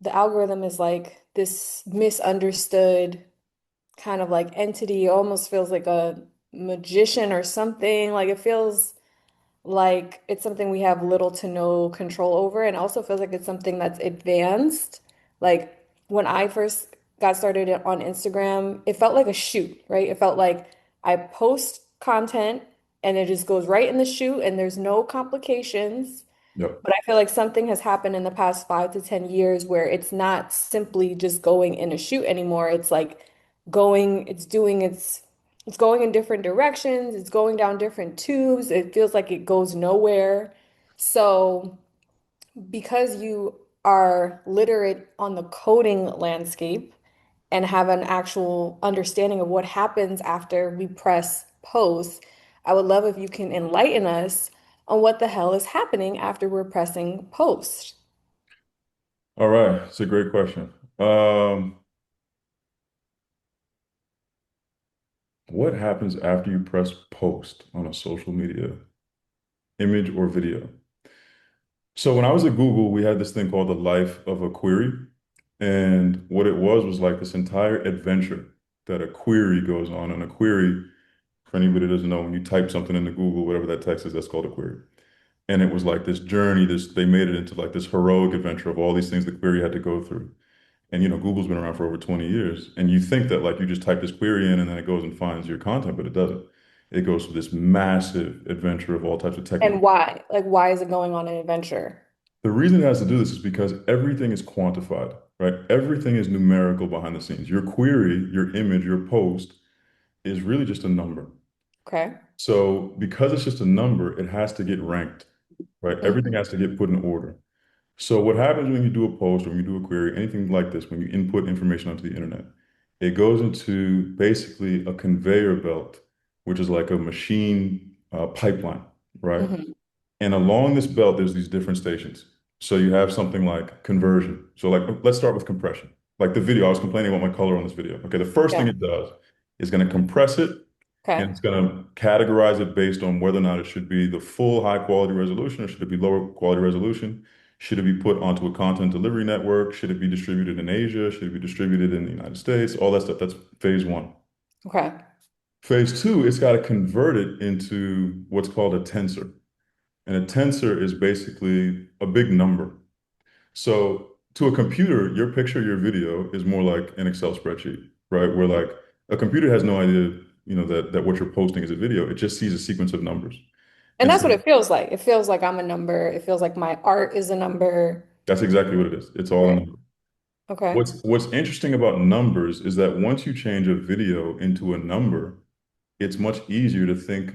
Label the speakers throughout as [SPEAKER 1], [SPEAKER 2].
[SPEAKER 1] the algorithm is like this misunderstood kind of like entity. It almost feels like a magician or something. Like it feels like it's something we have little to no control over, and also feels like it's something that's advanced. Like when I first got started on Instagram, it felt like a shoot, right? It felt like I post content and it just goes right in the shoot and there's no complications.
[SPEAKER 2] Yep.
[SPEAKER 1] But I feel like something has happened in the past 5 to 10 years where it's not simply just going in a shoot anymore. It's like it's going in different directions, it's going down different tubes. It feels like it goes nowhere. So, because you are literate on the coding landscape and have an actual understanding of what happens after we press post, I would love if you can enlighten us on what the hell is happening after we're pressing post.
[SPEAKER 2] All right. It's a great question. Um, what happens after you press post on a social media image or video? So when I was at Google, we had this thing called the life of a query. And what it was like this entire adventure that a query goes on. And a query, for anybody that doesn't know, when you type something into Google, whatever that text is, that's called a query. And it was like this journey, they made it into like this heroic adventure of all these things the query had to go through. And Google's been around for over 20 years. And you think that like you just type this query in and then it goes and finds your content, but it doesn't. It goes through this massive adventure of all types of technical.
[SPEAKER 1] And why? Like, why is it going on an adventure?
[SPEAKER 2] The reason it has to do this is because everything is quantified, right? Everything is numerical behind the scenes. Your query, your image, your post is really just a number.
[SPEAKER 1] Okay.
[SPEAKER 2] So because it's just a number, it has to get ranked, right? Everything
[SPEAKER 1] Mhm.
[SPEAKER 2] has to get put in order. So what happens when you do a post or when you do a query, anything like this, when you input information onto the internet, it goes into basically a conveyor belt, which is like a machine pipeline, right?
[SPEAKER 1] Mhm.
[SPEAKER 2] And along this belt, there's these different stations. So you have something like conversion. So like, let's start with compression. Like the video, I was complaining about my color on this video. Okay, the first thing
[SPEAKER 1] Yeah.
[SPEAKER 2] it does is going to compress it and
[SPEAKER 1] Okay.
[SPEAKER 2] it's going to categorize it based on whether or not it should be the full high quality resolution or should it be lower quality resolution? Should it be put onto a content delivery network? Should it be distributed in Asia? Should it be distributed in the United States? All that stuff. That's phase one.
[SPEAKER 1] Okay.
[SPEAKER 2] Phase two, it's got to convert it into what's called a tensor. And a tensor is basically a big number. So to a computer, your picture, your video is more like an Excel spreadsheet, right? Where like a computer has no idea, that what you're posting is a video. It just sees a sequence of numbers.
[SPEAKER 1] And
[SPEAKER 2] And
[SPEAKER 1] that's
[SPEAKER 2] so
[SPEAKER 1] what it feels like. It feels like I'm a number. It feels like my art is a number.
[SPEAKER 2] that's exactly what it is. It's all a
[SPEAKER 1] Right.
[SPEAKER 2] number.
[SPEAKER 1] Okay.
[SPEAKER 2] What's interesting about numbers is that once you change a video into a number, it's much easier to think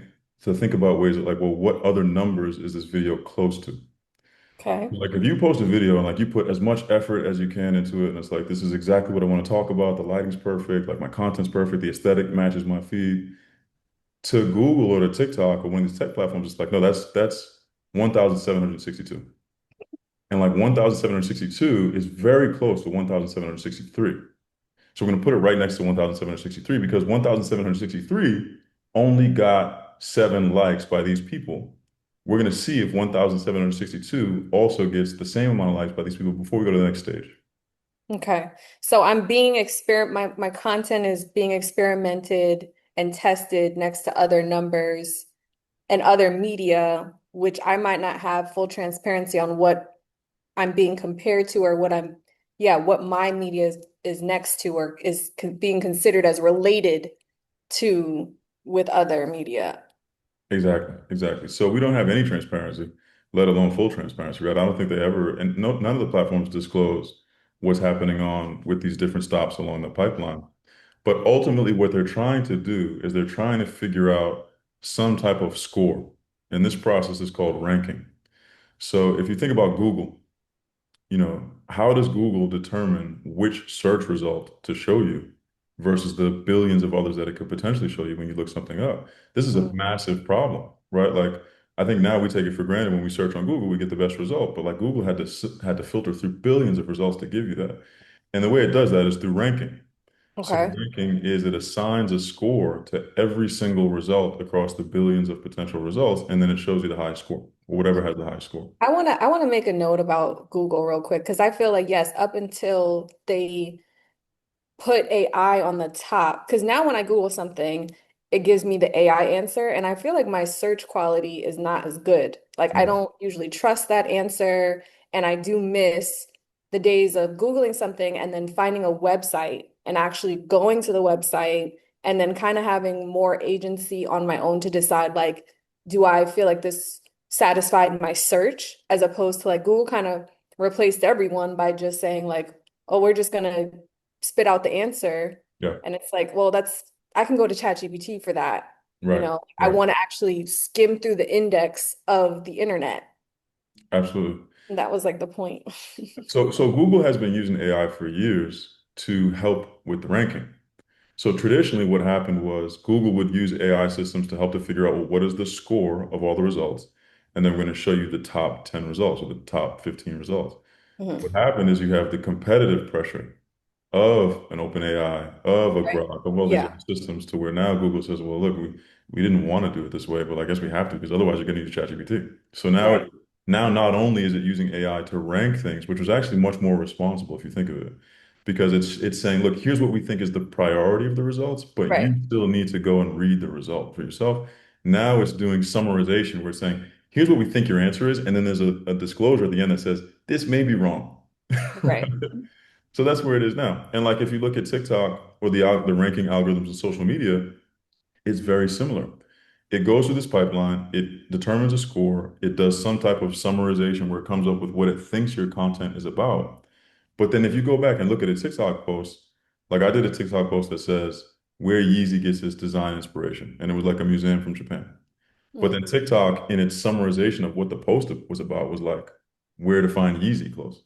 [SPEAKER 2] about ways that like, well, what other numbers is this video close to?
[SPEAKER 1] Okay.
[SPEAKER 2] Like if you post a video and like you put as much effort as you can into it, and it's like this is exactly what I want to talk about. The lighting's perfect, like my content's perfect, the aesthetic matches my feed. To Google or to TikTok or one of these tech platforms, it's like, no, that's 1,762. And like 1,762 is very close to 1,763. So we're going to put it right next to 1,763 because 1,763 only got 7 likes by these people. We're going to see if 1,762 also gets the same amount of likes by these people before we go to the next stage.
[SPEAKER 1] Okay. So I'm being my content is being experimented and tested next to other numbers and other media, which I might not have full transparency on what I'm being compared to or what my media is next to or is being considered as related to with other media.
[SPEAKER 2] Exactly, exactly. So we don't have any transparency, let alone full transparency, right? I don't think they ever, and no, none of the platforms disclose what's happening on with these different stops along the pipeline. But ultimately, what they're trying to do is they're trying to figure out some type of score. And this process is called ranking. So if you think about Google, how does Google determine which search result to show you versus the billions of others that it could potentially show you when you look something up? This is a
[SPEAKER 1] Mm.
[SPEAKER 2] massive problem, right? Like, I think now we take it for granted when we search on Google, we get the best result, but like Google had to filter through billions of results to give you that. And the way it does that is through ranking. So
[SPEAKER 1] Okay.
[SPEAKER 2] ranking is it assigns a score to every single result across the billions of potential results, and then it shows you the highest score. or whatever has the highest score.
[SPEAKER 1] I wanna make a note about Google real quick because I feel like yes, up until they put AI on the top because now when I Google something, it gives me the AI answer, and I feel like my search quality is not as good. Like I
[SPEAKER 2] Mm.
[SPEAKER 1] don't usually trust that answer, and I do miss the days of Googling something and then finding a website and actually going to the website and then kind of having more agency on my own to decide like, do I feel like this satisfied my search as opposed to like Google kind of replaced everyone by just saying like, oh, we're just gonna spit out the answer.
[SPEAKER 2] Yeah,
[SPEAKER 1] And it's like, well, that's I can go to ChatGPT for that. You
[SPEAKER 2] right,
[SPEAKER 1] know, I
[SPEAKER 2] right.
[SPEAKER 1] want to actually skim through the index of the internet.
[SPEAKER 2] Absolutely.
[SPEAKER 1] And that was like the point.
[SPEAKER 2] So Google has been using AI for years to help with the ranking. So traditionally, what happened was Google would use AI systems to help to figure out, well, what is the score of all the results? And then we're going to show you the top 10 results or the top 15 results. What
[SPEAKER 1] Mhm.
[SPEAKER 2] happened is you have the competitive pressure of an OpenAI, of a
[SPEAKER 1] Right.
[SPEAKER 2] Grok, of all these
[SPEAKER 1] Yeah.
[SPEAKER 2] other systems to where now Google says, well, look, we didn't want to do it this way, but I guess we have to because otherwise you're going to use ChatGPT. So
[SPEAKER 1] Right.
[SPEAKER 2] now not only is it using AI to rank things, which was actually much more responsible if you think of it, because it's saying, look, here's what we think is the priority of the results, but
[SPEAKER 1] Right.
[SPEAKER 2] you still need to go and read the result for yourself. Now it's doing summarization. Where it's saying, here's what we think your answer is, and then there's a disclosure at the end that says, this may be wrong.
[SPEAKER 1] Right.
[SPEAKER 2] So that's where it is now. And like if you look at TikTok or the ranking algorithms of social media, it's very similar. It goes through this pipeline, it determines a score, it does some type of summarization where it comes up with what it thinks your content is about. But then if you go back and look at a TikTok post, like I did a TikTok post that says where Yeezy gets his design inspiration, and it was like a museum from Japan. But then
[SPEAKER 1] Mhm.
[SPEAKER 2] TikTok, in its summarization of what the post was about, was like where to find Yeezy clothes.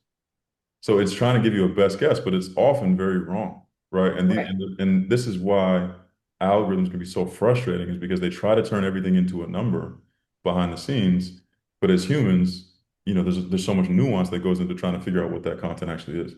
[SPEAKER 2] So it's trying to give you a best guess, but it's often very wrong, right?
[SPEAKER 1] Right.
[SPEAKER 2] And this is why algorithms can be so frustrating, is because they try to turn everything into a number behind the scenes, but as humans, there's so much nuance that goes into trying to figure out what that content actually is.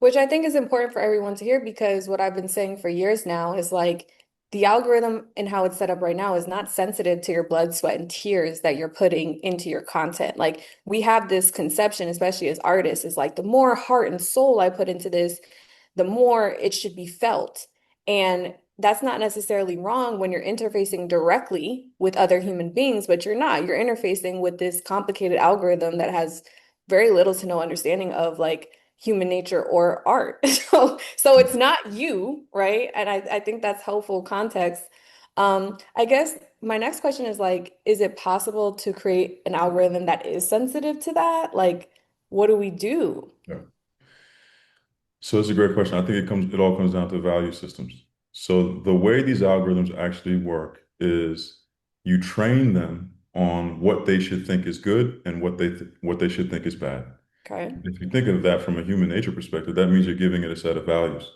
[SPEAKER 1] Which I think is important for everyone to hear because what I've been saying for years now is like the algorithm and how it's set up right now is not sensitive to your blood, sweat, and tears that you're putting into your content. Like we have this conception, especially as artists, is like the more heart and soul I put into this, the more it should be felt. And that's not necessarily wrong when you're interfacing directly with other human beings, but you're not. You're interfacing with this complicated algorithm that has very little to no understanding of like human nature or art. So it's not you, right? And I think that's helpful context. I guess my next question is like, is it possible to create an algorithm that is sensitive to that? Like, what do we do?
[SPEAKER 2] Yeah. So it's a great question. I think it all comes down to value systems. So the way these algorithms actually work is you train them on what they should think is good and what they should think is bad.
[SPEAKER 1] Okay.
[SPEAKER 2] If you think of that from a human nature perspective, that means you're giving it a set of values,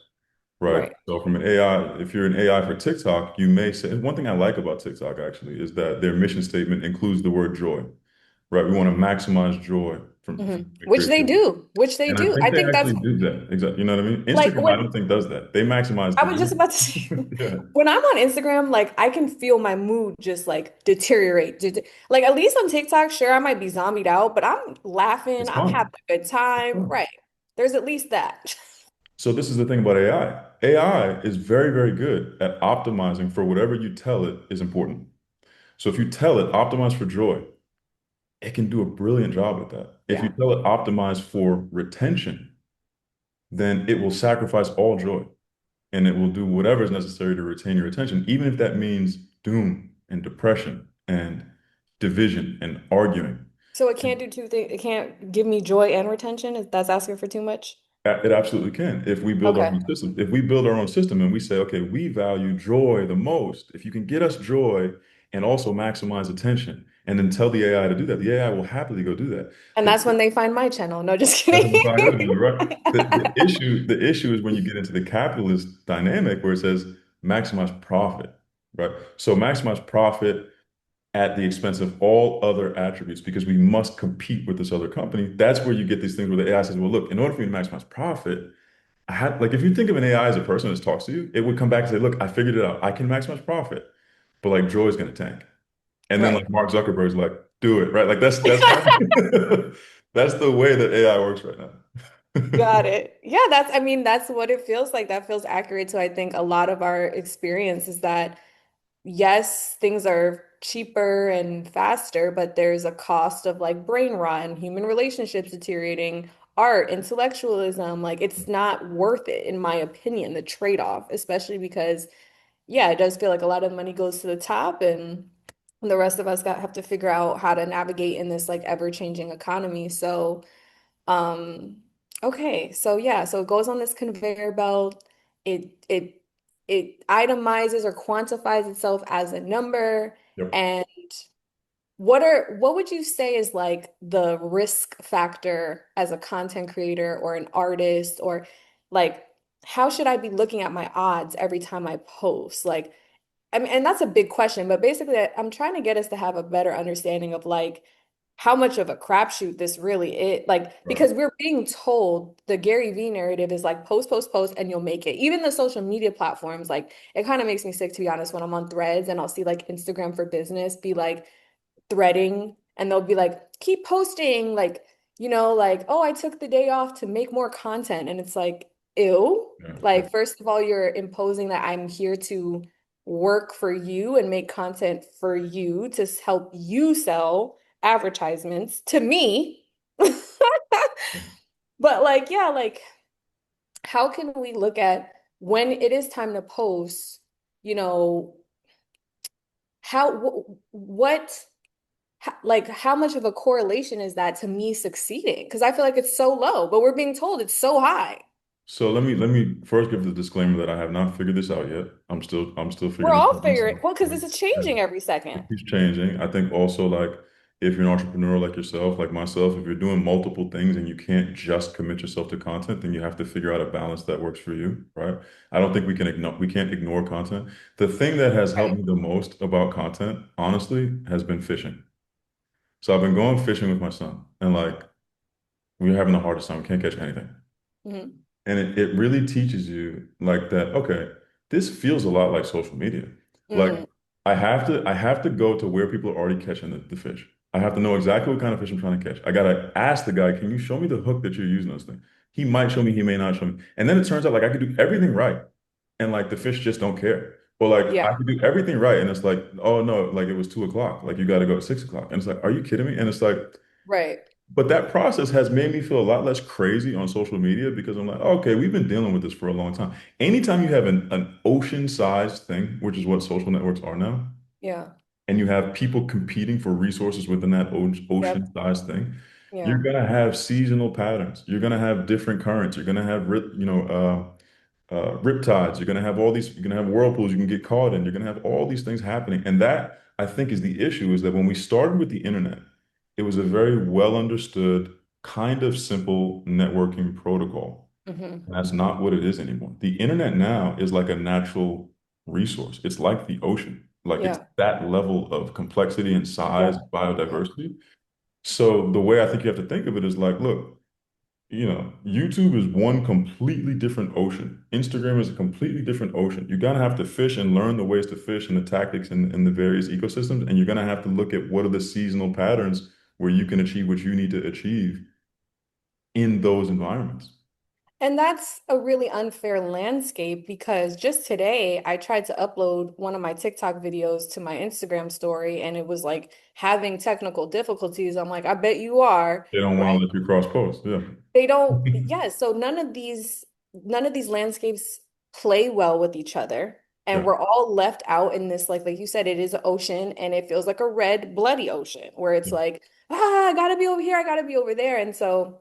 [SPEAKER 2] right?
[SPEAKER 1] Right.
[SPEAKER 2] So from an AI, if you're an AI for TikTok, you may say, one thing I like about TikTok actually is that their mission statement includes the word joy, right? We want to maximize joy from
[SPEAKER 1] Which they
[SPEAKER 2] creativity.
[SPEAKER 1] do, which they
[SPEAKER 2] And I
[SPEAKER 1] do. I
[SPEAKER 2] think they
[SPEAKER 1] think that's
[SPEAKER 2] actually do that. Exactly. You know what I mean?
[SPEAKER 1] like
[SPEAKER 2] Instagram, I
[SPEAKER 1] when
[SPEAKER 2] don't think does that. They maximize
[SPEAKER 1] I
[SPEAKER 2] the
[SPEAKER 1] was just
[SPEAKER 2] mood.
[SPEAKER 1] about to say,
[SPEAKER 2] Yeah.
[SPEAKER 1] when I'm on Instagram, like I can feel my mood just like deteriorate. Like at least on TikTok, sure, I might be zombied out, but I'm laughing,
[SPEAKER 2] It's
[SPEAKER 1] I'm
[SPEAKER 2] fun.
[SPEAKER 1] having a good
[SPEAKER 2] It's
[SPEAKER 1] time.
[SPEAKER 2] fun.
[SPEAKER 1] Right. There's at least that.
[SPEAKER 2] So this is the thing about AI. AI is very, very good at optimizing for whatever you tell it is important. So if you tell it optimize for joy, it can do a brilliant job at that. If you
[SPEAKER 1] Yeah.
[SPEAKER 2] tell it optimize for retention, then it will sacrifice all joy and it will do whatever is necessary to retain your attention, even if that means doom and depression and division and arguing.
[SPEAKER 1] So it can't do two things. It can't give me joy and retention. That's asking for too much.
[SPEAKER 2] It absolutely can. If we build our
[SPEAKER 1] Okay.
[SPEAKER 2] own system, if we build our own system and we say, okay, we value joy the most. If you can get us joy and also maximize attention, and then tell the AI to do that, the AI will happily go do that.
[SPEAKER 1] And
[SPEAKER 2] The,
[SPEAKER 1] that's when they find my channel. No, just
[SPEAKER 2] that's
[SPEAKER 1] kidding.
[SPEAKER 2] what I'm trying to do, right? The issue is when you get into the capitalist dynamic where it says maximize profit, right? So maximize profit at the expense of all other attributes because we must compete with this other company. That's where you get these things where the AI says, well, look, in order for me to maximize profit, I had like if you think of an AI as a person that talks to you, it would come back and say, look, I figured it out. I can maximize profit, but like joy is going to tank. And then
[SPEAKER 1] Right.
[SPEAKER 2] like Mark Zuckerberg's like, do it, right? Like that's kind of that's the way that AI works right now.
[SPEAKER 1] Got it. Yeah, that's, I mean, that's what it feels like. That feels accurate to, I think, a lot of our experience is that, yes, things are cheaper and faster, but there's a cost of like brain rot and human relationships deteriorating, art, intellectualism. Like, it's not worth it, in my opinion, the trade-off, especially because, yeah, it does feel like a lot of money goes to the top and the rest of us have to figure out how to navigate in this like ever-changing economy. So, um, okay, so yeah, so it goes on this conveyor belt. It itemizes or quantifies itself as a number.
[SPEAKER 2] Yep.
[SPEAKER 1] And what would you say is like the risk factor as a content creator or an artist, or like how should I be looking at my odds every time I post? Like, I mean, and that's a big question, but basically, I'm trying to get us to have a better understanding of like how much of a crapshoot this really is. Like,
[SPEAKER 2] Right.
[SPEAKER 1] because we're being told the Gary Vee narrative is like post, post, post, and you'll make it. Even the social media platforms, like, it kind of makes me sick, to be honest, when I'm on threads and I'll see like Instagram for business be like, threading and they'll be like, keep posting, like, like, oh, I took the day off to make more content. And it's like, ew.
[SPEAKER 2] Yeah. Yeah.
[SPEAKER 1] Like, first of all, you're imposing that I'm here to work for you and make content for you to help you sell advertisements to me. But like, yeah, like, how can we look at when it is time to post, you know, how, what like how much of a correlation is that to me succeeding? Because I feel like it's so low, but we're being told it's so high.
[SPEAKER 2] So let me first give the disclaimer that I have not figured this out yet. I'm still
[SPEAKER 1] We're
[SPEAKER 2] figuring this
[SPEAKER 1] all
[SPEAKER 2] out
[SPEAKER 1] figuring,
[SPEAKER 2] myself.
[SPEAKER 1] well, because
[SPEAKER 2] Right?
[SPEAKER 1] this is
[SPEAKER 2] Yeah.
[SPEAKER 1] changing every second.
[SPEAKER 2] It keeps changing. I think also like if you're an entrepreneur like yourself, like myself, if you're doing multiple things and you can't just commit yourself to content, then you have to figure out a balance that works for you, right? I don't think we can't ignore content. The thing that has helped
[SPEAKER 1] Right.
[SPEAKER 2] me the most about content, honestly, has been fishing. So I've been going fishing with my son, and like we're having the hardest time. We can't catch anything.
[SPEAKER 1] Hmm.
[SPEAKER 2] And it really teaches you like that, okay, this feels a lot like social media. Like
[SPEAKER 1] Mm.
[SPEAKER 2] I have to go to where people are already catching the fish. I have to know exactly what kind of fish I'm trying to catch. I gotta ask the guy, can you show me the hook that you're using on this thing? He might show me, he may not show me. And then it turns out like I could do everything right. And like the fish just don't care. Or like I
[SPEAKER 1] Yeah.
[SPEAKER 2] could do everything right. And it's like, oh no, like it was 2 o'clock. Like you gotta go at 6 o'clock. And it's like, are you kidding me? And it's like,
[SPEAKER 1] Right.
[SPEAKER 2] but that process has made me feel a lot less crazy on social media because I'm like, okay, we've been dealing with this for a long time. Anytime you have an ocean-sized thing, which is what social networks are now,
[SPEAKER 1] Yeah.
[SPEAKER 2] and you have people competing for resources within that
[SPEAKER 1] Yep.
[SPEAKER 2] ocean-sized thing, you're
[SPEAKER 1] Yeah.
[SPEAKER 2] gonna have seasonal patterns. You're gonna have different currents. You're gonna have riptides. You're gonna have all these. You're gonna have whirlpools you can get caught in. You're gonna have all these things happening, and that I think is the issue. Is that when we started with the internet, it was a very well understood, kind of simple networking protocol.
[SPEAKER 1] Hmm.
[SPEAKER 2] And that's not what it is anymore. The internet now is like a natural resource. It's like the ocean. Like it's
[SPEAKER 1] Yeah.
[SPEAKER 2] that level of complexity and size,
[SPEAKER 1] Yep. Yep.
[SPEAKER 2] biodiversity. So the way I think you have to think of it is like, look, YouTube is one completely different ocean. Instagram is a completely different ocean. You're gonna have to fish and learn the ways to fish and the tactics and the various ecosystems, and you're gonna have to look at what are the seasonal patterns where you can achieve what you need to achieve in those environments.
[SPEAKER 1] And that's a really unfair landscape because just today I tried to upload one of my TikTok videos to my Instagram story and it was like having technical difficulties. I'm like, I bet you are,
[SPEAKER 2] They don't want
[SPEAKER 1] right?
[SPEAKER 2] to let you cross post. Yeah.
[SPEAKER 1] They don't, yes, so none of these landscapes play well with each other. And
[SPEAKER 2] Yeah.
[SPEAKER 1] we're all left out in this, like you said, it is an ocean and it feels like a red, bloody ocean where it's
[SPEAKER 2] Yeah.
[SPEAKER 1] like, I gotta be over here, I gotta be over there. And so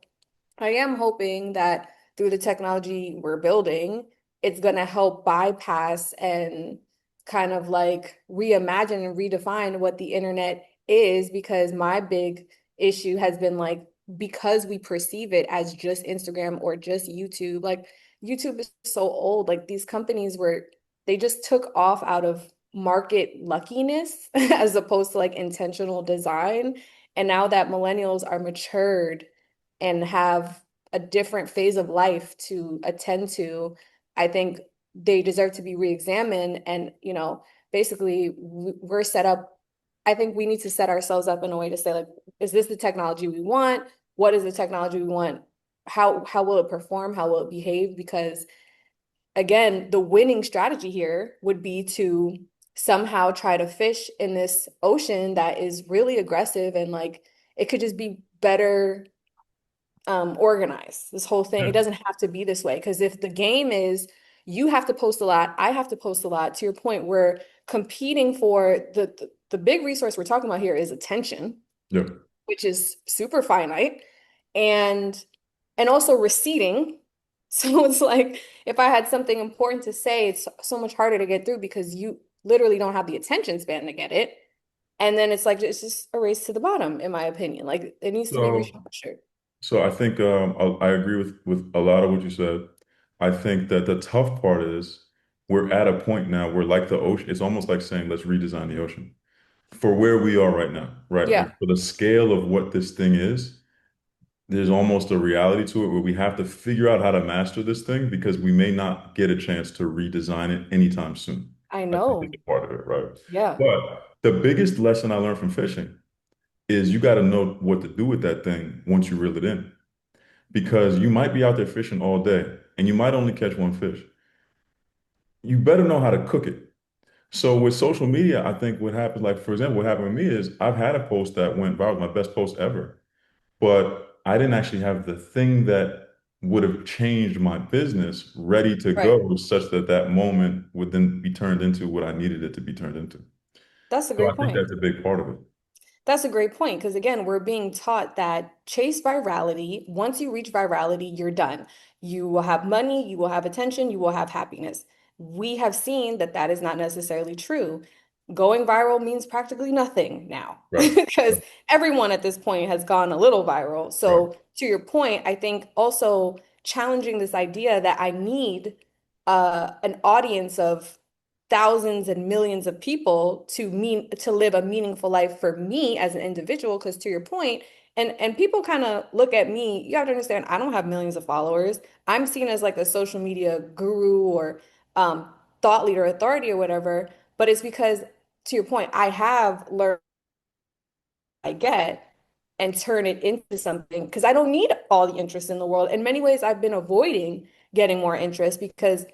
[SPEAKER 1] I am hoping that through the technology we're building, it's going to help bypass and kind of like reimagine and redefine what the internet is. Because my big issue has been like, because we perceive it as just Instagram or just YouTube, like YouTube is so old. Like these companies they just took off out of market luckiness as opposed to like intentional design. And now that millennials are matured and have a different phase of life to attend to, I think they deserve to be re-examined. And, basically we're set up. I think we need to set ourselves up in a way to say, like, is this the technology we want? What is the technology we want? How will it perform? How will it behave? Because again, the winning strategy here would be to somehow try to fish in this ocean that is really aggressive and like it could just be better organized. This whole thing,
[SPEAKER 2] Yeah.
[SPEAKER 1] it doesn't have to be this way. Because if the game is you have to post a lot, I have to post a lot, to your point, we're competing for the big resource we're talking about here is attention,
[SPEAKER 2] Yeah.
[SPEAKER 1] which is super finite and also receding. So it's like if I had something important to say, it's so much harder to get through because you literally don't have the attention span to get it. And then it's like it's just a race to the bottom, in my opinion. Like it needs to be
[SPEAKER 2] So,
[SPEAKER 1] restructured.
[SPEAKER 2] so I think I agree with a lot of what you said. I think that the tough part is we're at a point now where, like the ocean, it's almost like saying let's redesign the ocean for where we are right now, right? Like
[SPEAKER 1] Yeah,
[SPEAKER 2] for the scale of what this thing is, there's almost a reality to it where we have to figure out how to master this thing because we may not get a chance to redesign it anytime soon.
[SPEAKER 1] I
[SPEAKER 2] I think is
[SPEAKER 1] know.
[SPEAKER 2] a part of it, right?
[SPEAKER 1] Yeah,
[SPEAKER 2] But the biggest lesson I learned from fishing is you got to know what to do with that thing once you reel it in. Because you might be out there fishing all day and you might only catch one fish. You better know how to cook it. So with social media, I think what happened, like for example, what happened with me is I've had a post that went viral, my best post ever, but I didn't actually have the thing that would have changed my business ready to
[SPEAKER 1] right.
[SPEAKER 2] go such that that moment would then be turned into what I needed it to be turned into.
[SPEAKER 1] That's a
[SPEAKER 2] So I
[SPEAKER 1] great
[SPEAKER 2] think
[SPEAKER 1] point.
[SPEAKER 2] that's a big part of it.
[SPEAKER 1] That's a great point because again, we're being taught that chase virality. Once you reach virality, you're done. You will have money, you will have attention, you will have happiness. We have seen that that is not necessarily true. Going viral means practically nothing now
[SPEAKER 2] Right.
[SPEAKER 1] because
[SPEAKER 2] Right.
[SPEAKER 1] everyone at this point has gone a little viral.
[SPEAKER 2] Right.
[SPEAKER 1] So, to your point, I think also challenging this idea that I need an audience of thousands and millions of people to live a meaningful life for me as an individual, because to your point, and people kind of look at me, you have to understand I don't have millions of followers. I'm seen as like a social media guru or thought leader authority or whatever, but it's because to your point I have learned I get and turn it into something because I don't need all the interest in the world. In many ways I've been avoiding getting more interest because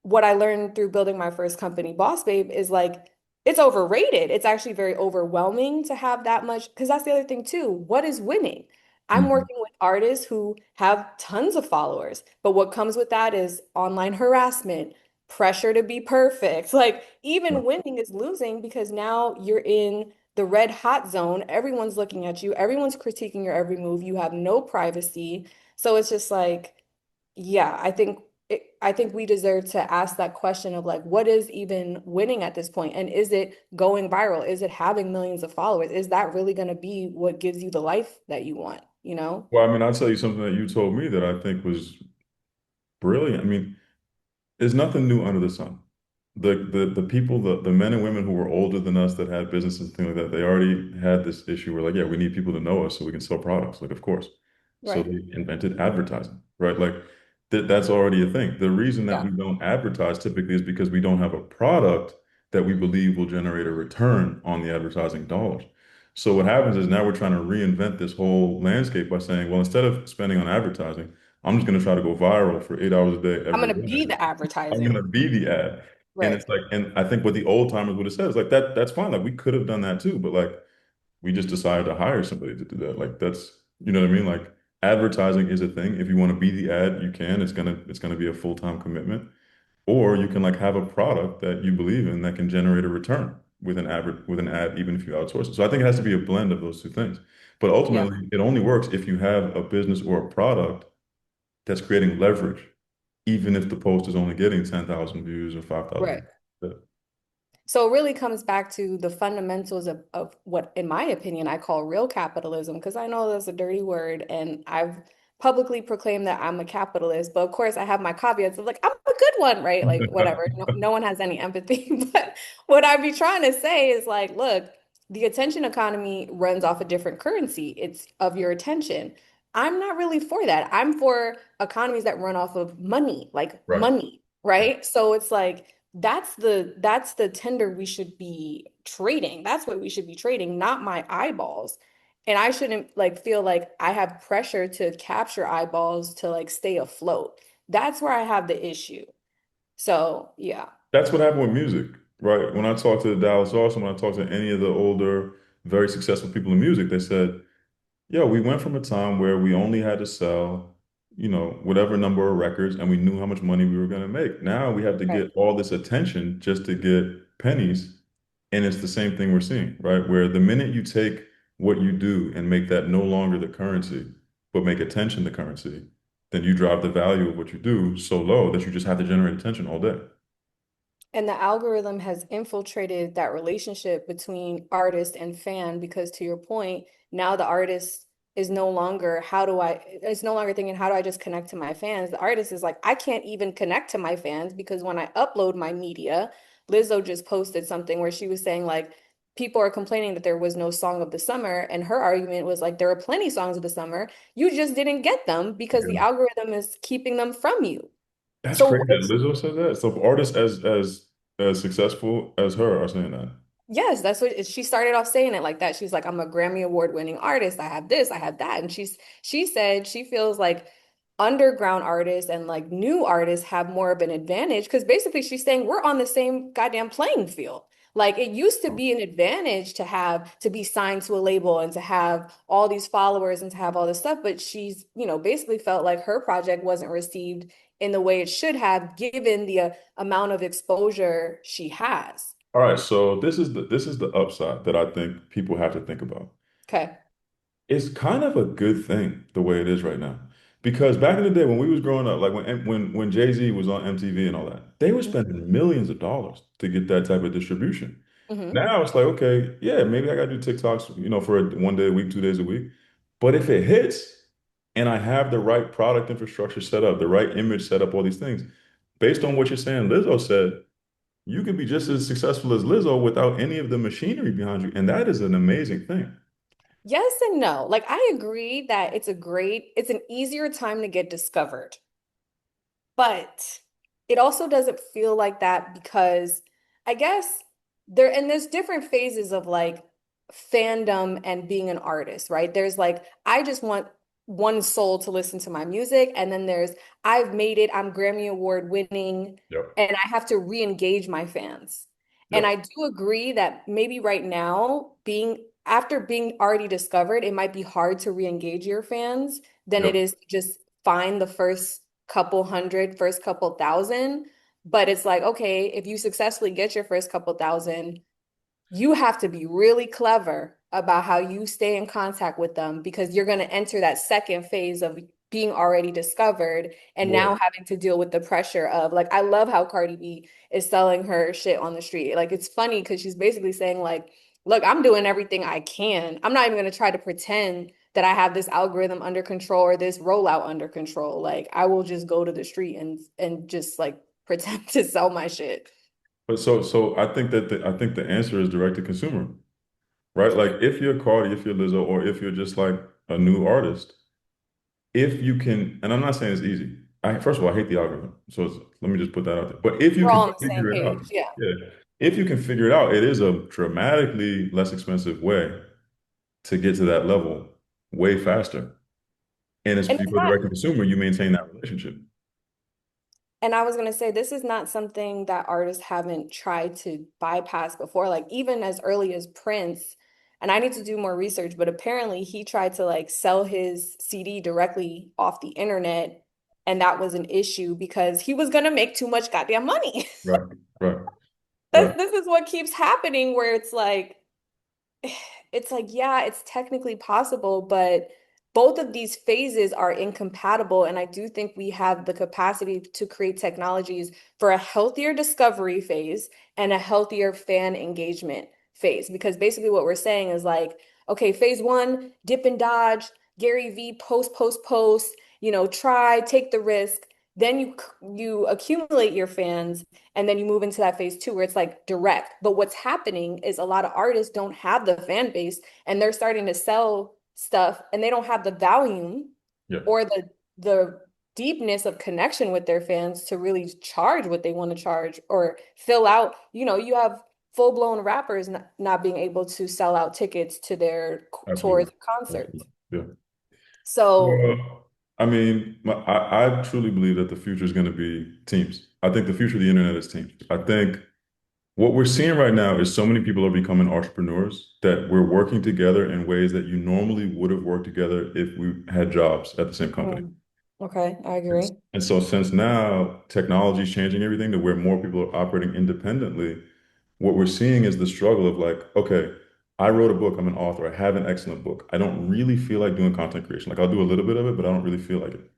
[SPEAKER 1] what I learned through building my first company, Boss Babe, is like it's overrated. It's actually very overwhelming to have that much because that's the other thing too. What is winning? I'm
[SPEAKER 2] Mhm.
[SPEAKER 1] working with artists who have tons of followers, but what comes with that is online harassment, pressure to be perfect. Like even
[SPEAKER 2] Right.
[SPEAKER 1] winning is losing because now you're in the red hot zone. Everyone's looking at you, everyone's critiquing your every move. You have no privacy. So it's just like yeah, I think we deserve to ask that question of like, what is even winning at this point? And is it going viral? Is it having millions of followers? Is that really going to be what gives you the life that you want, you know?
[SPEAKER 2] Well, I mean, I'll tell you something that you told me that I think was brilliant. I mean, there's nothing new under the sun. The people, the men and women who were older than us that had businesses and things like that, they already had this issue where like, yeah, we need people to know us so we can sell products. Like, of course. So
[SPEAKER 1] Right.
[SPEAKER 2] they invented advertising, right? Like that's already a thing. The reason that
[SPEAKER 1] Yeah.
[SPEAKER 2] we don't advertise typically is because we don't have a product that we believe will generate a return on the advertising dollars. So what happens is now we're trying to reinvent this whole landscape by saying, well, instead of spending on advertising, I'm just going to try to go viral for 8 hours a day
[SPEAKER 1] I'm
[SPEAKER 2] every
[SPEAKER 1] going to be
[SPEAKER 2] day.
[SPEAKER 1] the
[SPEAKER 2] I'm going to
[SPEAKER 1] advertising.
[SPEAKER 2] be the ad. And
[SPEAKER 1] Right.
[SPEAKER 2] it's like, and I think what the old timers would have said is like that's fine. Like we could have done that too, but like we just decided to hire somebody to do that. Like that's, you know what I mean? Like advertising is a thing. If you want to be the ad, you can. It's gonna be a full-time commitment. Or you can like have a product that you believe in that can generate a return with an ad, even if you outsource it. So I think it has to be a blend of those two things. But
[SPEAKER 1] Yeah.
[SPEAKER 2] ultimately, it only works if you have a business or a product that's creating leverage, even if the post is only getting 10,000 views or 5,000
[SPEAKER 1] Right.
[SPEAKER 2] views.
[SPEAKER 1] So it really comes back to the fundamentals of what, in my opinion, I call real capitalism, because I know that's a dirty word, and I've publicly proclaimed that I'm a capitalist. But of course, I have my caveats of like, I'm a good one, right? Like, whatever. No one has any empathy. But what I be trying to say is like, look, the attention economy runs off a different currency. It's of your attention. I'm not really for that. I'm for economies that run off of money, like
[SPEAKER 2] Right.
[SPEAKER 1] money, right? So it's like, that's the tender we should be trading. That's what we should be trading, not my eyeballs. And I shouldn't like feel like I have pressure to capture eyeballs to like stay afloat. That's where I have the issue. So, yeah.
[SPEAKER 2] That's what happened with music, right? When I talked to Dallas Austin, when I talked to any of the older, very successful people in music, they said, yeah, we went from a time where we only had to sell, whatever number of records and we knew how much money we were going to make. Now we have to
[SPEAKER 1] Right.
[SPEAKER 2] get all this attention just to get pennies. And it's the same thing we're seeing, right? Where the minute you take what you do and make that no longer the currency, but make attention the currency, then you drive the value of what you do so low that you just have to generate attention all day.
[SPEAKER 1] And the algorithm has infiltrated that relationship between artist and fan because to your point, now the artist is no longer it's no longer thinking, how do I just connect to my fans? The artist is like, I can't even connect to my fans because when I upload my media, Lizzo just posted something where she was saying like, people are complaining that there was no song of the summer. And her argument was like, there are plenty songs of the summer. You just didn't get them because the
[SPEAKER 2] Yeah.
[SPEAKER 1] algorithm is keeping them from you.
[SPEAKER 2] That's
[SPEAKER 1] So
[SPEAKER 2] crazy that Lizzo said that. So artists as successful as her are saying that.
[SPEAKER 1] yes, that's what she started off saying it like that. She's like, I'm a Grammy Award winning artist. I have this, I have that. And she said she feels like underground artists and like new artists have more of an advantage because basically she's saying we're on the same goddamn playing field. Like it used to be an advantage to have to be signed to a label and to have all these followers and to have all this stuff, but she's, basically felt like her project wasn't received in the way it should have given the amount of exposure she has.
[SPEAKER 2] All right, so this is the upside that I think people have to think about.
[SPEAKER 1] Okay.
[SPEAKER 2] It's kind of a good thing the way it is right now. Because back in the day when we was growing up, like when Jay-Z was on MTV and all that, they were spending millions of dollars to get that type of distribution.
[SPEAKER 1] Hmm.
[SPEAKER 2] Now it's like, okay, yeah, maybe I gotta do TikToks, for one day a week, 2 days a week. But if it hits and I have the right product infrastructure set up, the right image set up, all these things, based on what you're saying, Lizzo said, you can be just as successful as Lizzo without any of the machinery behind you. And that is an amazing thing.
[SPEAKER 1] Yes and no. Like I agree that it's an easier time to get discovered. But it also doesn't feel like that because I guess there's different phases of like fandom and being an artist, right? There's like, I just want one soul to listen to my music. And then there's, I've made it, I'm Grammy Award winning,
[SPEAKER 2] Yep.
[SPEAKER 1] and I have to re-engage my fans. And
[SPEAKER 2] Yep.
[SPEAKER 1] I do agree that maybe right now, after being already discovered, it might be hard to re-engage your fans than it
[SPEAKER 2] Yep.
[SPEAKER 1] is to just find the first couple hundred, first couple thousand. But it's like, okay, if you successfully get your first couple thousand, you have to be really clever about how you stay in contact with them because you're going to enter that second phase of being already discovered and now
[SPEAKER 2] Well,
[SPEAKER 1] having to deal with the pressure of like I love how Cardi B is selling her shit on the street. Like it's funny because she's basically saying like, look, I'm doing everything I can. I'm not even going to try to pretend that I have this algorithm under control or this rollout under control. Like I will just go to the street and just like pretend to sell my shit.
[SPEAKER 2] but so I think the answer is direct to consumer, right? Like if you're Cardi, if you're Lizzo, or if you're just like a new artist, if you can, and I'm not saying it's easy. First of all, I hate the algorithm. So let me just put that out there. But if you
[SPEAKER 1] We're
[SPEAKER 2] can
[SPEAKER 1] all on the same
[SPEAKER 2] figure it out,
[SPEAKER 1] page. Yeah.
[SPEAKER 2] yeah, if you can figure it out, it is a dramatically less expensive way to get to that level way faster. And it's
[SPEAKER 1] And
[SPEAKER 2] if you
[SPEAKER 1] it's
[SPEAKER 2] go
[SPEAKER 1] not,
[SPEAKER 2] direct to consumer, you maintain that relationship.
[SPEAKER 1] and I was gonna say this is not something that artists haven't tried to bypass before. Like even as early as Prince, and I need to do more research, but apparently he tried to like sell his CD directly off the internet, and that was an issue because he was gonna make too much goddamn money.
[SPEAKER 2] Right, right, right.
[SPEAKER 1] This is what keeps happening where it's like, yeah, it's technically possible, but both of these phases are incompatible. And I do think we have the capacity to create technologies for a healthier discovery phase and a healthier fan engagement phase. Because basically, what we're saying is like, okay, phase one, dip and dodge, Gary V, post, try, take the risk. Then you accumulate your fans and then you move into that phase two where it's like direct. But what's happening is a lot of artists don't have the fan base and they're starting to sell stuff and they don't have the volume
[SPEAKER 2] Yeah.
[SPEAKER 1] or the deepness of connection with their fans to really charge what they want to charge or fill out. You have full-blown rappers not being able to sell out tickets to their tours
[SPEAKER 2] Absolutely.
[SPEAKER 1] or concerts.
[SPEAKER 2] Absolutely. Yeah.
[SPEAKER 1] So,
[SPEAKER 2] Well, I mean, I truly believe that the future is going to be teams. I think the future of the internet is teams. I think what we're seeing right now is so many people are becoming entrepreneurs that we're working together in ways that you normally would have worked together if we had jobs at the same company.
[SPEAKER 1] mm, okay, I
[SPEAKER 2] And,
[SPEAKER 1] agree.
[SPEAKER 2] and so since now technology is changing everything to where more people are operating independently, what we're seeing is the struggle of like, okay, I wrote a book, I'm an author, I have an excellent book. I don't really feel like doing content creation. Like I'll do a little bit of it, but I don't really feel like it.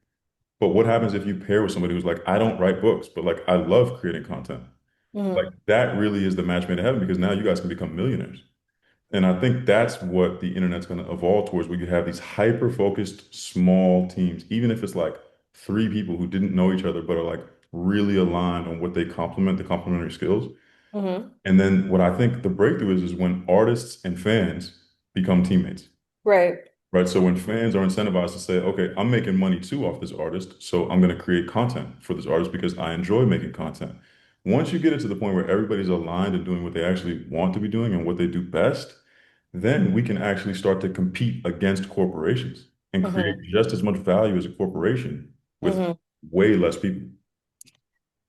[SPEAKER 2] But what happens if you pair with somebody who's like, I don't write books, but like I love creating content? Like
[SPEAKER 1] Hmm.
[SPEAKER 2] that really is the match made in heaven because now you guys can become millionaires. And I think that's what the internet's going to evolve towards, where you have these hyper-focused small teams, even if it's like three people who didn't know each other, but are like really aligned on what they complement, the complementary skills.
[SPEAKER 1] Hmm.
[SPEAKER 2] And then what I think the breakthrough is when artists and fans become teammates.
[SPEAKER 1] Right.
[SPEAKER 2] Right. So when fans are incentivized to say, okay, I'm making money too off this artist, so I'm going to create content for this artist because I enjoy making content. Once you get it to the point where everybody's aligned and doing what they actually want to be doing and what they do best, then we can actually start to compete against corporations and create
[SPEAKER 1] Hmm.
[SPEAKER 2] just as much value as a corporation with
[SPEAKER 1] Hmm.
[SPEAKER 2] way less people.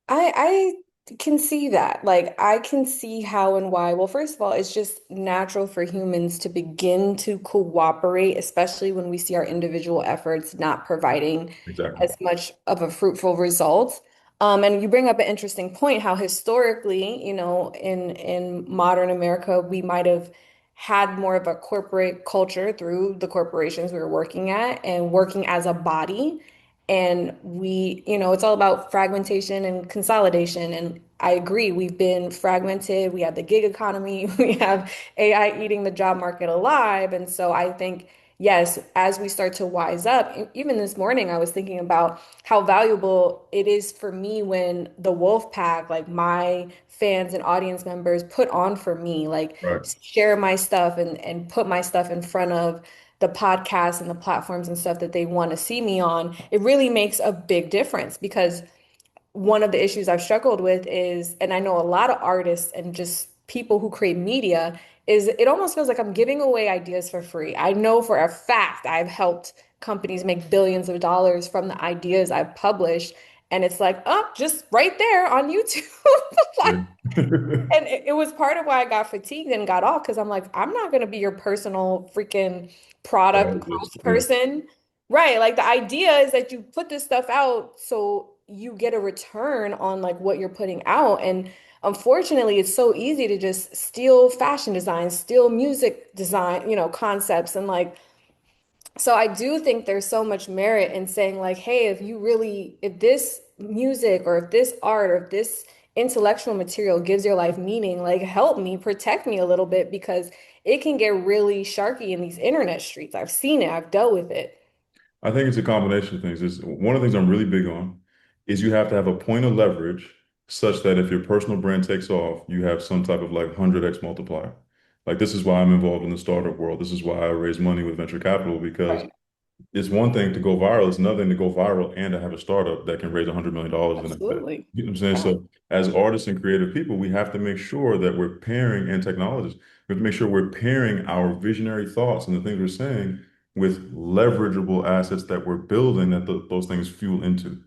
[SPEAKER 1] I can see that. Like, I can see how and why. Well, first of all, it's just natural for humans to begin to cooperate, especially when we see our individual efforts not providing
[SPEAKER 2] Exactly.
[SPEAKER 1] as much of a fruitful result. And you bring up an interesting point, how historically, in modern America, we might have had more of a corporate culture through the corporations we were working at and working as a body. And it's all about fragmentation and consolidation. And I agree, we've been fragmented. We have the gig economy, we have AI eating the job market alive. And so I think, yes, as we start to wise up, even this morning, I was thinking about how valuable it is for me when the wolf pack, like my fans and audience members, put on for me, like
[SPEAKER 2] Right.
[SPEAKER 1] share my stuff and put my stuff in front of the podcasts and the platforms and stuff that they want to see me on. It really makes a big difference because one of the issues I've struggled with is, and I know a lot of artists and just people who create media, is it almost feels like I'm giving away ideas for free. I know for a fact I've helped companies make billions of dollars from the ideas I've published. And it's like, oh, just right there on YouTube. Like,
[SPEAKER 2] Yeah.
[SPEAKER 1] and it was part of why I got fatigued and got off because I'm like, I'm not going to be your personal freaking product
[SPEAKER 2] Strategist.
[SPEAKER 1] growth
[SPEAKER 2] Yeah.
[SPEAKER 1] person. Right. Like the idea is that you put this stuff out so you get a return on like what you're putting out. And unfortunately, it's so easy to just steal fashion design, steal music design, concepts and like so I do think there's so much merit in saying like, hey, if this music or if this art or if this intellectual material gives your life meaning, like help me, protect me a little bit because it can get really sharky in these internet streets. I've seen it, I've dealt with it.
[SPEAKER 2] I think it's a combination of things. One of the things I'm really big on is you have to have a point of leverage such that if your personal brand takes off, you have some type of like 100x multiplier. Like this is why I'm involved in the startup world. This is why I raise money with venture capital because
[SPEAKER 1] Right.
[SPEAKER 2] it's one thing to go viral, it's another thing to go viral and to have a startup that can raise $100 million the next day.
[SPEAKER 1] Absolutely.
[SPEAKER 2] You know what I'm saying?
[SPEAKER 1] Yeah.
[SPEAKER 2] So as artists and creative people, we have to make sure that we're pairing and technologists, we have to make sure we're pairing our visionary thoughts and the things we're saying with leverageable assets that we're building that those things fuel into.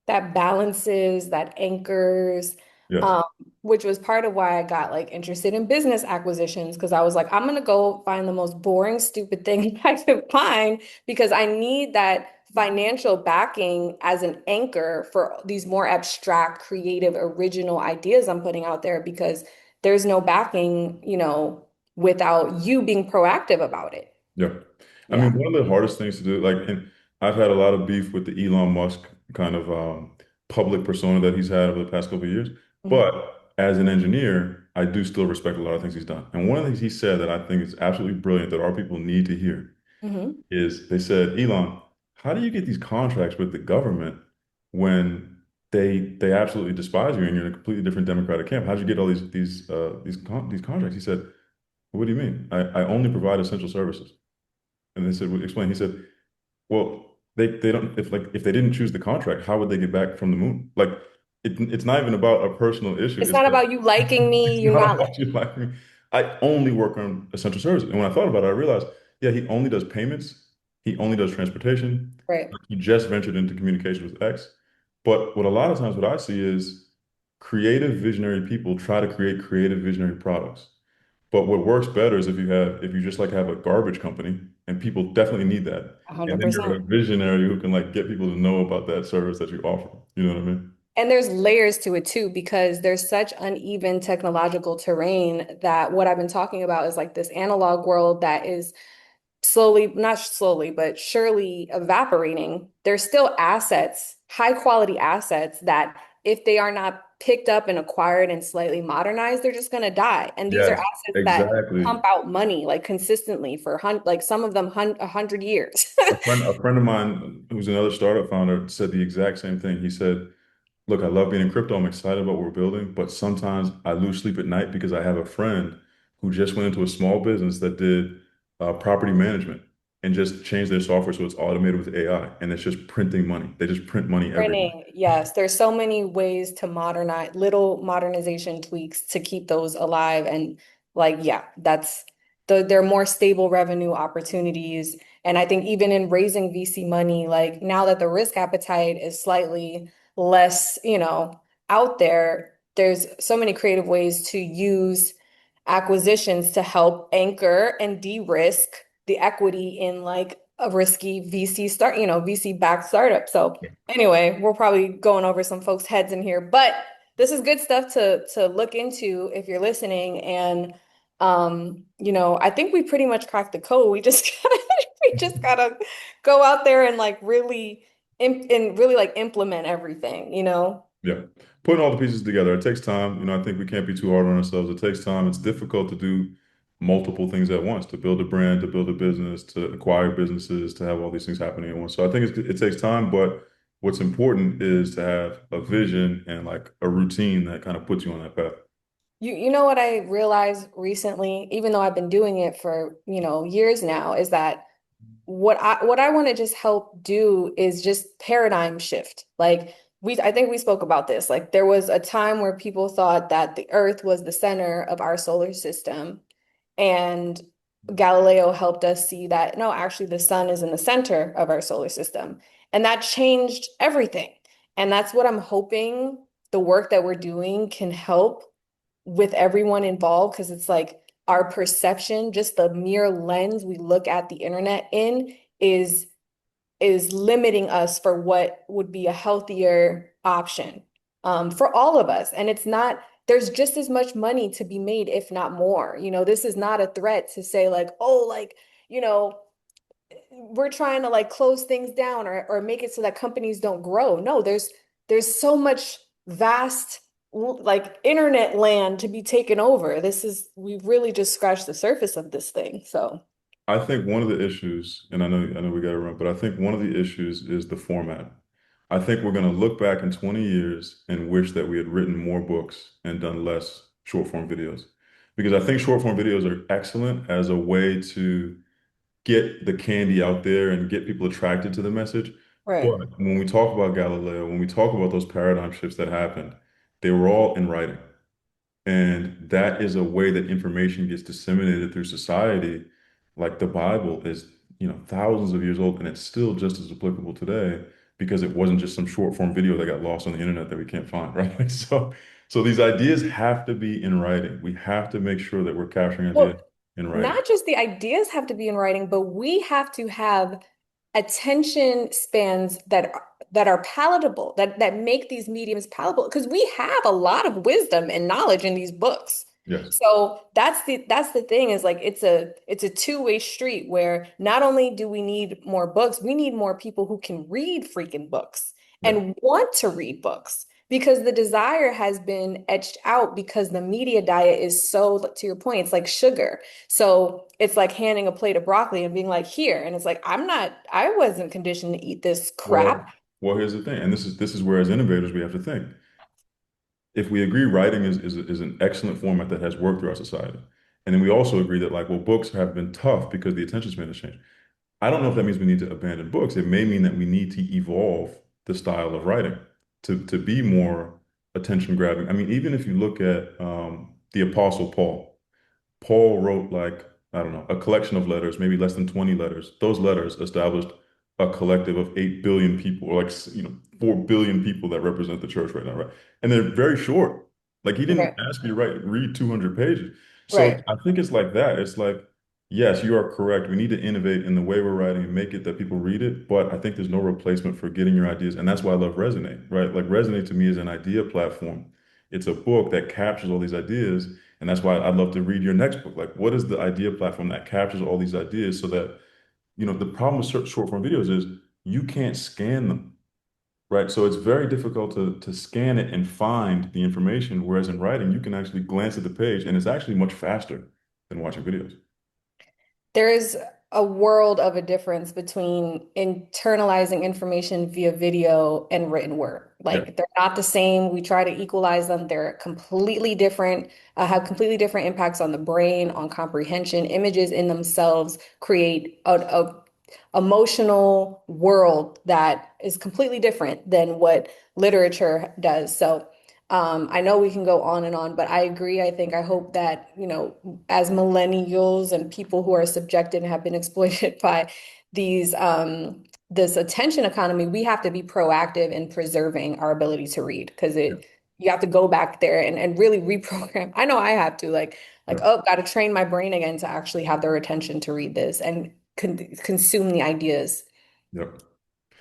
[SPEAKER 1] That balances, that anchors,
[SPEAKER 2] Yes.
[SPEAKER 1] um, which was part of why I got like interested in business acquisitions because I was like, I'm gonna go find the most boring, stupid thing I can find because I need that financial backing as an anchor for these more abstract, creative, original ideas I'm putting out there because there's no backing, without you being proactive about it.
[SPEAKER 2] Yeah. I mean,
[SPEAKER 1] Yeah.
[SPEAKER 2] one of the hardest things to do, like, and I've had a lot of beef with the Elon Musk kind of public persona that he's had over the past couple of years.
[SPEAKER 1] Hmm.
[SPEAKER 2] But as an engineer, I do still respect a lot of things he's done. And one of the things he said that I think is absolutely brilliant that our people need to hear
[SPEAKER 1] Hmm.
[SPEAKER 2] is they said, Elon, how do you get these contracts with the government when they absolutely despise you and you're in a completely different democratic camp? How'd you get all these contracts? He said, what do you mean? I only provide essential services. And they said, well, explain. He said, well, they don't if they didn't choose the contract, how would they get back from the moon? Like it's not even about a personal issue.
[SPEAKER 1] It's
[SPEAKER 2] It's
[SPEAKER 1] not
[SPEAKER 2] that
[SPEAKER 1] about you liking me,
[SPEAKER 2] it's
[SPEAKER 1] you
[SPEAKER 2] not
[SPEAKER 1] not
[SPEAKER 2] about
[SPEAKER 1] liking
[SPEAKER 2] you like me. I only work on essential services. And when I thought about it, I realized, yeah, he only does payments, he only does transportation,
[SPEAKER 1] me. Right.
[SPEAKER 2] he just ventured into communication with X. But what a lot of times what I see is creative visionary people try to create creative visionary products. But what works better is if you just like have a garbage company, and people definitely need that. And then you're
[SPEAKER 1] 100%.
[SPEAKER 2] a visionary who can like get people to know about that service that you offer. You know what I mean?
[SPEAKER 1] And there's layers to it too, because there's such uneven technological terrain that what I've been talking about is like this analog world that is slowly, not slowly, but surely evaporating. There's still assets, high quality assets that if they are not picked up and acquired and slightly modernized, they're just going to die. And these are
[SPEAKER 2] Yes,
[SPEAKER 1] assets that
[SPEAKER 2] exactly.
[SPEAKER 1] pump out money like consistently for like some of them 100 years.
[SPEAKER 2] A friend of mine who's another startup founder said the exact same thing. He said, "Look, I love being in crypto. I'm excited about what we're building, but sometimes I lose sleep at night because I have a friend who just went into a small business that did property management and just changed their software so it's automated with AI and it's just printing money. They just print money every day."
[SPEAKER 1] Printing, yes. There's so many ways to modernize, little modernization tweaks to keep those alive. And like, yeah, they're more stable revenue opportunities. And I think even in raising VC money, like now that the risk appetite is slightly less, out there, there's so many creative ways to use acquisitions to help anchor and de-risk the equity in like a risky VC start, VC backed startup. So anyway, we're probably going over some folks' heads in here, but this is good stuff to look into if you're listening. And I think we pretty much cracked the code. We just gotta we just gotta go out there and like really and really like implement everything.
[SPEAKER 2] Yeah. Putting all the pieces together, it takes time. I think we can't be too hard on ourselves. It takes time. It's difficult to do multiple things at once, to build a brand, to build a business, to acquire businesses, to have all these things happening at once. So I think it takes time, but what's important is to have a vision and like a routine that kind of puts you on that path.
[SPEAKER 1] You know what I realized recently, even though I've been doing it for, years now, is that what I want to just help do is just paradigm shift. Like I think we spoke about this. Like there was a time where people thought that the Earth was the center of our solar system, and Galileo helped us see that no, actually the sun is in the center of our solar system. And that changed everything. And that's what I'm hoping the work that we're doing can help with everyone involved, because it's like our perception, just the mere lens we look at the internet in is limiting us for what would be a healthier option for all of us. And it's not, there's just as much money to be made, if not more. This is not a threat to say like, oh, like, you know, we're trying to like close things down or make it so that companies don't grow. No, there's so much vast like internet land to be taken over. We've really just scratched the surface of this thing. So
[SPEAKER 2] I think one of the issues, and I know we got to run, but I think one of the issues is the format. I think we're going to look back in 20 years and wish that we had written more books and done less short form videos. Because I think short form videos are excellent as a way to get the candy out there and get people attracted to the message.
[SPEAKER 1] right.
[SPEAKER 2] But when we talk about Galileo, when we talk about those paradigm shifts that happened, they were all in writing. And that is a way that information gets disseminated through society. Like the Bible is, thousands of years old, and it's still just as applicable today because it wasn't just some short form video that got lost on the internet that we can't find, right? So these ideas have to be in writing. We have to make sure that we're capturing ideas
[SPEAKER 1] Well,
[SPEAKER 2] in writing.
[SPEAKER 1] not just the ideas have to be in writing, but we have to have attention spans that are palatable, that make these mediums palatable, because we have a lot of wisdom and knowledge in these books.
[SPEAKER 2] Yes.
[SPEAKER 1] So that's the thing, is like it's a two-way street where not only do we need more books, we need more people who can read freaking books
[SPEAKER 2] Yeah.
[SPEAKER 1] and want to read books, because the desire has been etched out because the media diet is so, to your point, it's like sugar. So it's like handing a plate of broccoli and being like, here. And it's like, I wasn't conditioned to eat this crap.
[SPEAKER 2] Well, here's the thing, and this is where as innovators we have to think. If we agree writing is an excellent format that has worked through our society, and then we also agree that like, well, books have been tough because the attention span has changed. I don't know if that means we need to abandon books. It may mean that we need to evolve the style of writing to be more attention grabbing. I mean, even if you look at the Apostle Paul. Paul wrote like, I don't know, a collection of letters, maybe less than 20 letters. Those letters established a collective of 8 billion people, or like, 4 billion people that represent the church right now, right? And they're very short. Like he didn't
[SPEAKER 1] Okay.
[SPEAKER 2] ask you to read 200 pages. So
[SPEAKER 1] Right.
[SPEAKER 2] I think it's like that. It's like, yes, you are correct. We need to innovate in the way we're writing and make it that people read it. But I think there's no replacement for getting your ideas. And that's why I love Resonate, right? Like Resonate to me is an idea platform. It's a book that captures all these ideas, and that's why I'd love to read your next book. Like, what is the idea platform that captures all these ideas so that, the problem with short form videos is you can't scan them, right? So it's very difficult to scan it and find the information. Whereas in writing, you can actually glance at the page and it's actually much faster than watching videos.
[SPEAKER 1] There is a world of a difference between internalizing information via video and written word.
[SPEAKER 2] Yeah.
[SPEAKER 1] Like they're not the same. We try to equalize them. They're completely different, have completely different impacts on the brain, on comprehension. Images in themselves create a emotional world that is completely different than what literature does. So I know we can go on and on, but I agree. I hope that, as millennials and people who are subjected and have been exploited by these this attention economy, we have to be proactive in preserving our ability to read because
[SPEAKER 2] Yeah.
[SPEAKER 1] it you have to go back there and really reprogram. I know I have to
[SPEAKER 2] Yeah.
[SPEAKER 1] oh, got to train my brain again to actually have their attention to read this and consume the ideas.
[SPEAKER 2] Yeah.